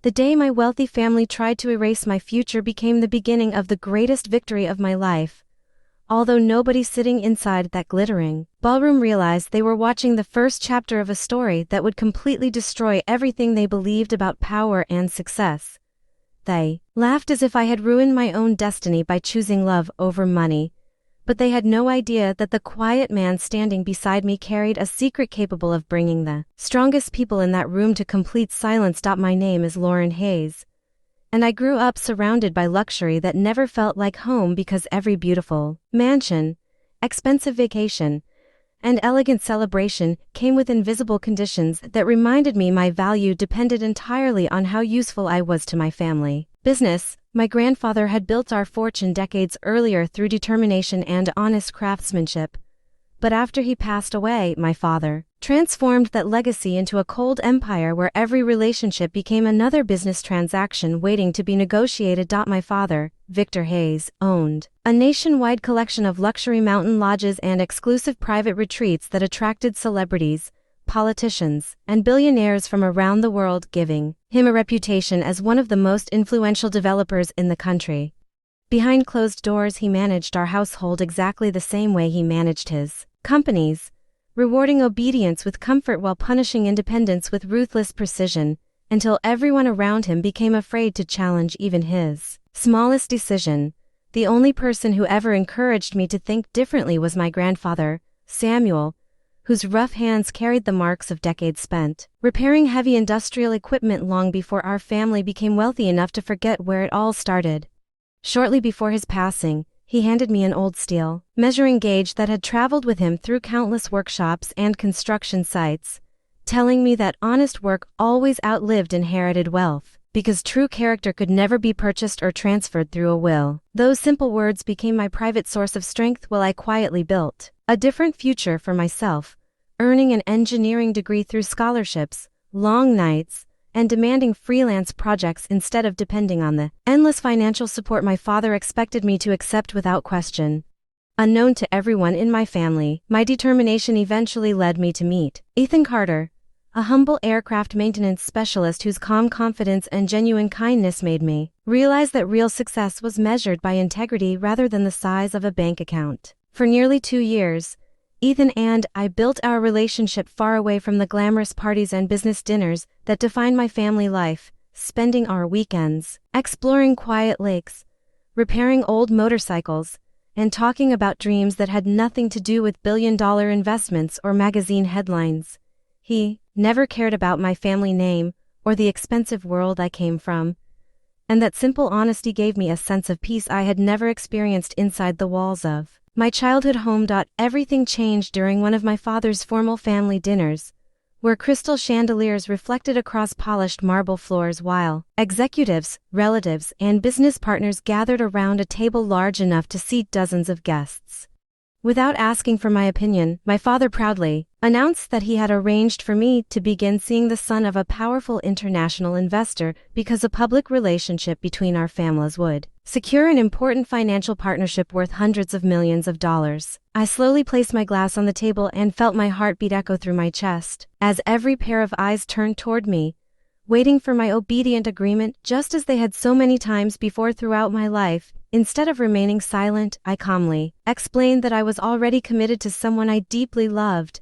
The day my wealthy family tried to erase my future became the beginning of the greatest victory of my life. Although nobody sitting inside that glittering ballroom realized they were watching the first chapter of a story that would completely destroy everything they believed about power and success. They laughed as if I had ruined my own destiny by choosing love over money, but they had no idea that the quiet man standing beside me carried a secret capable of bringing the strongest people in that room to complete silence. My name is Lauren Hayes, and I grew up surrounded by luxury that never felt like home because every beautiful mansion, expensive vacation, and elegant celebration came with invisible conditions that reminded me my value depended entirely on how useful I was to my family. Business. My grandfather had built our fortune decades earlier through determination and honest craftsmanship. But after he passed away, my father transformed that legacy into a cold empire where every relationship became another business transaction waiting to be negotiated. My father, Victor Hayes, owned a nationwide collection of luxury mountain lodges and exclusive private retreats that attracted celebrities, politicians, and billionaires from around the world, giving him a reputation as one of the most influential developers in the country. Behind closed doors, he managed our household exactly the same way he managed his companies, rewarding obedience with comfort while punishing independence with ruthless precision, until everyone around him became afraid to challenge even his smallest decision. The only person who ever encouraged me to think differently was my grandfather, Samuel, whose rough hands carried the marks of decades spent repairing heavy industrial equipment long before our family became wealthy enough to forget where it all started. Shortly before his passing, he handed me an old steel measuring gauge that had traveled with him through countless workshops and construction sites, telling me that honest work always outlived inherited wealth, because true character could never be purchased or transferred through a will. Those simple words became my private source of strength while I quietly built a different future for myself, earning an engineering degree through scholarships, long nights, and demanding freelance projects instead of depending on the endless financial support my father expected me to accept without question. Unknown to everyone in my family, my determination eventually led me to meet Ethan Carter, a humble aircraft maintenance specialist whose calm confidence and genuine kindness made me realize that real success was measured by integrity rather than the size of a bank account. For nearly 2 years, Ethan and I built our relationship far away from the glamorous parties and business dinners that defined my family life, spending our weekends exploring quiet lakes, repairing old motorcycles, and talking about dreams that had nothing to do with billion-dollar investments or magazine headlines. He never cared about my family name or the expensive world I came from, and that simple honesty gave me a sense of peace I had never experienced inside the walls of my childhood home. Everything changed during one of my father's formal family dinners, where crystal chandeliers reflected across polished marble floors while executives, relatives, and business partners gathered around a table large enough to seat dozens of guests. Without asking for my opinion, my father proudly announced that he had arranged for me to begin seeing the son of a powerful international investor because a public relationship between our families would secure an important financial partnership worth hundreds of millions of dollars. I slowly placed my glass on the table and felt my heartbeat echo through my chest as every pair of eyes turned toward me, waiting for my obedient agreement just as they had so many times before throughout my life. Instead of remaining silent, I calmly explained that I was already committed to someone I deeply loved,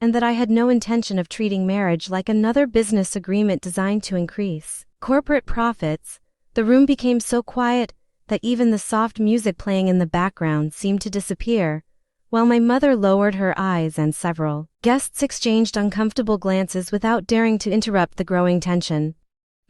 and that I had no intention of treating marriage like another business agreement designed to increase corporate profits. The room became so quiet that even the soft music playing in the background seemed to disappear, while my mother lowered her eyes and several guests exchanged uncomfortable glances without daring to interrupt the growing tension.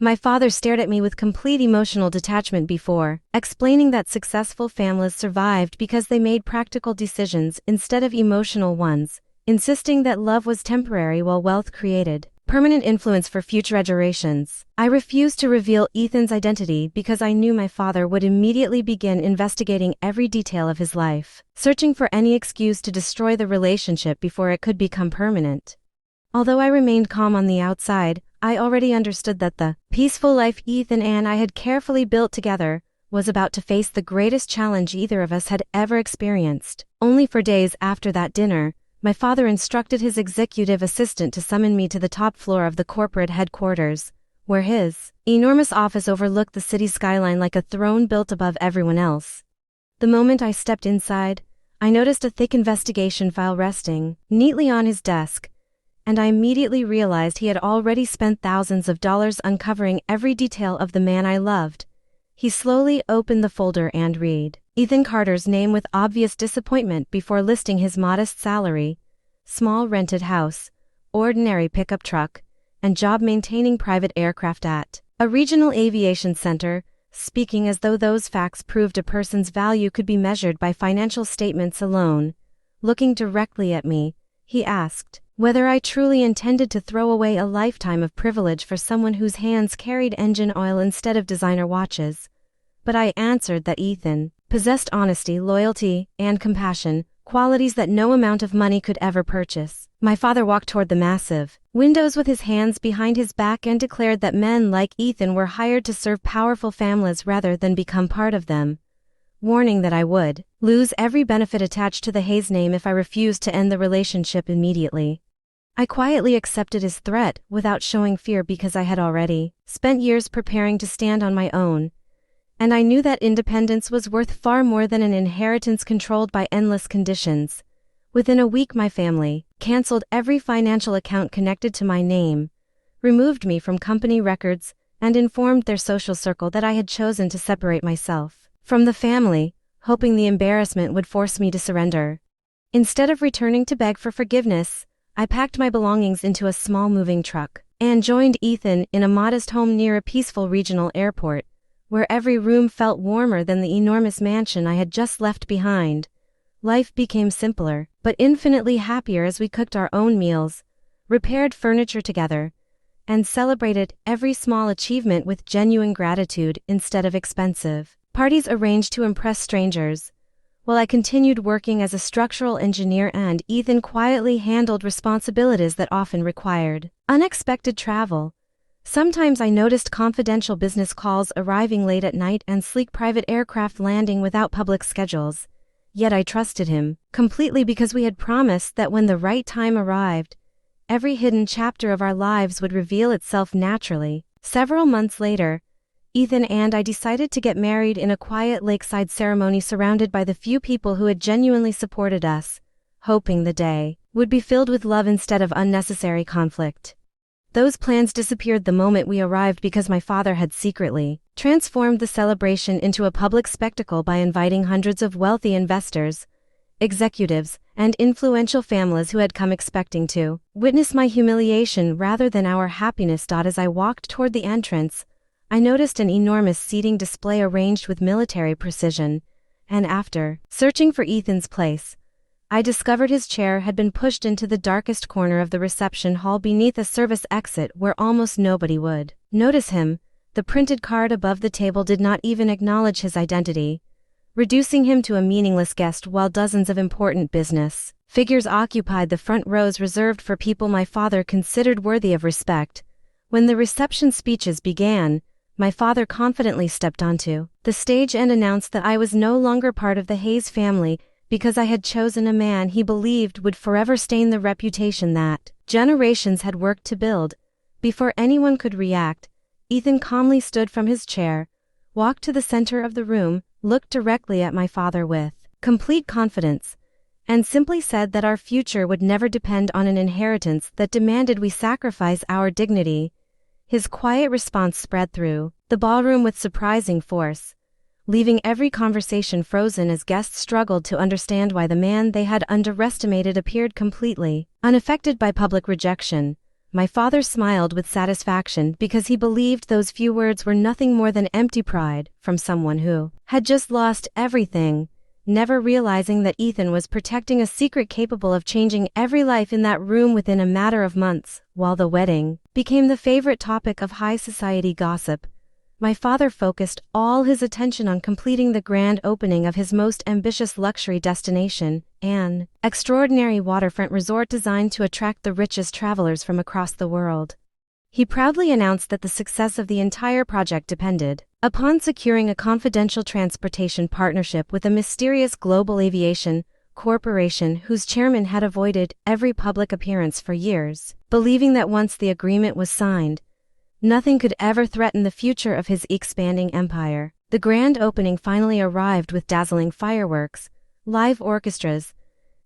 My father stared at me with complete emotional detachment before explaining that successful families survived because they made practical decisions instead of emotional ones, insisting that love was temporary while wealth created permanent influence for future generations. I refused to reveal Ethan's identity because I knew my father would immediately begin investigating every detail of his life, searching for any excuse to destroy the relationship before it could become permanent. Although I remained calm on the outside, I already understood that the peaceful life Ethan and I had carefully built together was about to face the greatest challenge either of us had ever experienced. Only 4 days after that dinner, my father instructed his executive assistant to summon me to the top floor of the corporate headquarters, where his enormous office overlooked the city skyline like a throne built above everyone else. The moment I stepped inside, I noticed a thick investigation file resting neatly on his desk, and I immediately realized he had already spent thousands of dollars uncovering every detail of the man I loved. He slowly opened the folder and read Ethan Carter's name with obvious disappointment before listing his modest salary, small rented house, ordinary pickup truck, and job maintaining private aircraft at a regional aviation center, speaking as though those facts proved a person's value could be measured by financial statements alone. Looking directly at me, he asked whether I truly intended to throw away a lifetime of privilege for someone whose hands carried engine oil instead of designer watches. But I answered that Ethan possessed honesty, loyalty, and compassion, qualities that no amount of money could ever purchase. My father walked toward the massive windows with his hands behind his back and declared that men like Ethan were hired to serve powerful families rather than become part of them, warning that I would lose every benefit attached to the Hayes name if I refused to end the relationship immediately. I quietly accepted his threat without showing fear because I had already spent years preparing to stand on my own, and I knew that independence was worth far more than an inheritance controlled by endless conditions. Within a week, my family canceled every financial account connected to my name, removed me from company records, and informed their social circle that I had chosen to separate myself from the family, hoping the embarrassment would force me to surrender. Instead of returning to beg for forgiveness, I packed my belongings into a small moving truck and joined Ethan in a modest home near a peaceful regional airport, where every room felt warmer than the enormous mansion I had just left behind. Life became simpler, but infinitely happier as we cooked our own meals, repaired furniture together, and celebrated every small achievement with genuine gratitude instead of expensive parties arranged to impress strangers. While I continued working as a structural engineer and Ethan quietly handled responsibilities that often required unexpected travel. Sometimes I noticed confidential business calls arriving late at night and sleek private aircraft landing without public schedules. Yet I trusted him completely because we had promised that when the right time arrived, every hidden chapter of our lives would reveal itself naturally. Several months later, Ethan and I decided to get married in a quiet lakeside ceremony surrounded by the few people who had genuinely supported us, hoping the day would be filled with love instead of unnecessary conflict. Those plans disappeared the moment we arrived because my father had secretly transformed the celebration into a public spectacle by inviting hundreds of wealthy investors, executives, and influential families who had come expecting to witness my humiliation rather than our happiness. As I walked toward the entrance, I noticed an enormous seating display arranged with military precision, and after searching for Ethan's place, I discovered his chair had been pushed into the darkest corner of the reception hall beneath a service exit where almost nobody would notice him. The printed card above the table did not even acknowledge his identity, reducing him to a meaningless guest while dozens of important business figures occupied the front rows reserved for people my father considered worthy of respect. When the reception speeches began, my father confidently stepped onto the stage and announced that I was no longer part of the Hayes family because I had chosen a man he believed would forever stain the reputation that generations had worked to build. Before anyone could react, Ethan calmly stood from his chair, walked to the center of the room, looked directly at my father with complete confidence, and simply said that our future would never depend on an inheritance that demanded we sacrifice our dignity. His quiet response spread through the ballroom with surprising force, leaving every conversation frozen as guests struggled to understand why the man they had underestimated appeared completely unaffected by public rejection. My father smiled with satisfaction because he believed those few words were nothing more than empty pride from someone who had just lost everything, never realizing that Ethan was protecting a secret capable of changing every life in that room within a matter of months. While the wedding became the favorite topic of high society gossip, my father focused all his attention on completing the grand opening of his most ambitious luxury destination, an extraordinary waterfront resort designed to attract the richest travelers from across the world. He proudly announced that the success of the entire project depended upon securing a confidential transportation partnership with a mysterious global aviation corporation whose chairman had avoided every public appearance for years, believing that once the agreement was signed, Nothing could ever threaten the future of his expanding empire. The grand opening finally arrived with dazzling fireworks, live orchestras,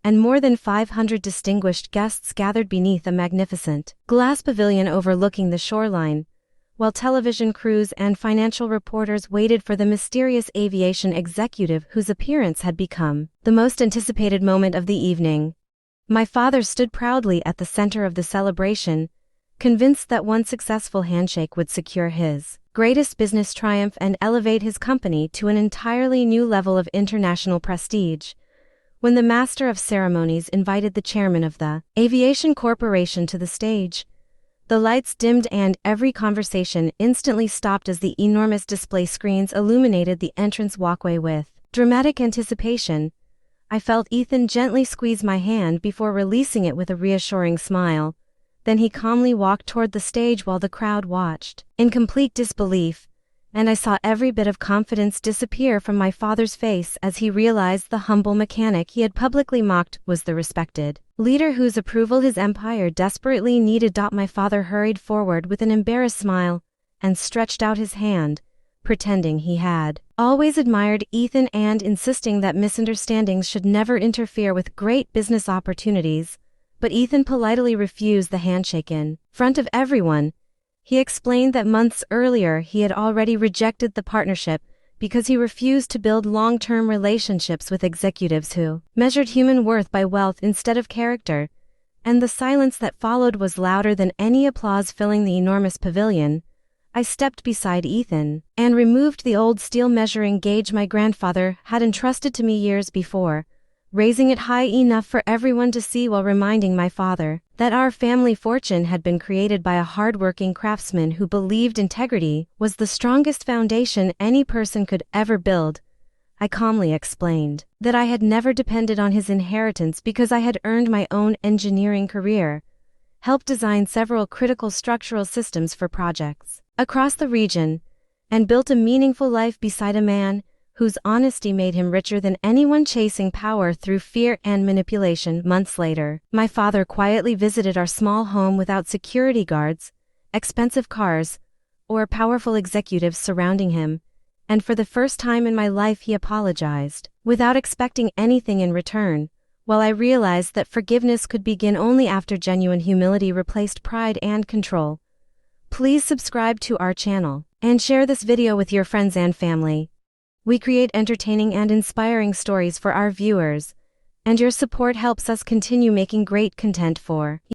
and more than 500 distinguished guests gathered beneath a magnificent glass pavilion overlooking the shoreline, while television crews and financial reporters waited for the mysterious aviation executive whose appearance had become the most anticipated moment of the evening. My father stood proudly at the center of the celebration, convinced that one successful handshake would secure his greatest business triumph and elevate his company to an entirely new level of international prestige. When the master of ceremonies invited the chairman of the aviation corporation to the stage, the lights dimmed and every conversation instantly stopped as the enormous display screens illuminated the entrance walkway with dramatic anticipation. I felt Ethan gently squeeze my hand before releasing it with a reassuring smile. Then he calmly walked toward the stage while the crowd watched in complete disbelief, and I saw every bit of confidence disappear from my father's face as he realized the humble mechanic he had publicly mocked was the respected leader whose approval his empire desperately needed. My father hurried forward with an embarrassed smile and stretched out his hand, pretending he had always admired Ethan and insisting that misunderstandings should never interfere with great business opportunities. But Ethan politely refused the handshake in front of everyone. He explained that months earlier he had already rejected the partnership because he refused to build long-term relationships with executives who measured human worth by wealth instead of character, and the silence that followed was louder than any applause filling the enormous pavilion. I stepped beside Ethan and removed the old steel measuring gauge my grandfather had entrusted to me years before, raising it high enough for everyone to see while reminding my father that our family fortune had been created by a hardworking craftsman who believed integrity was the strongest foundation any person could ever build. I calmly explained that I had never depended on his inheritance because I had earned my own engineering career, helped design several critical structural systems for projects across the region, and built a meaningful life beside a man whose honesty made him richer than anyone chasing power through fear and manipulation. Months later, my father quietly visited our small home without security guards, expensive cars, or powerful executives surrounding him, and for the first time in my life he apologized, without expecting anything in return. While I realized that forgiveness could begin only after genuine humility replaced pride and control. Please subscribe to our channel and share this video with your friends and family. We create entertaining and inspiring stories for our viewers, and your support helps us continue making great content for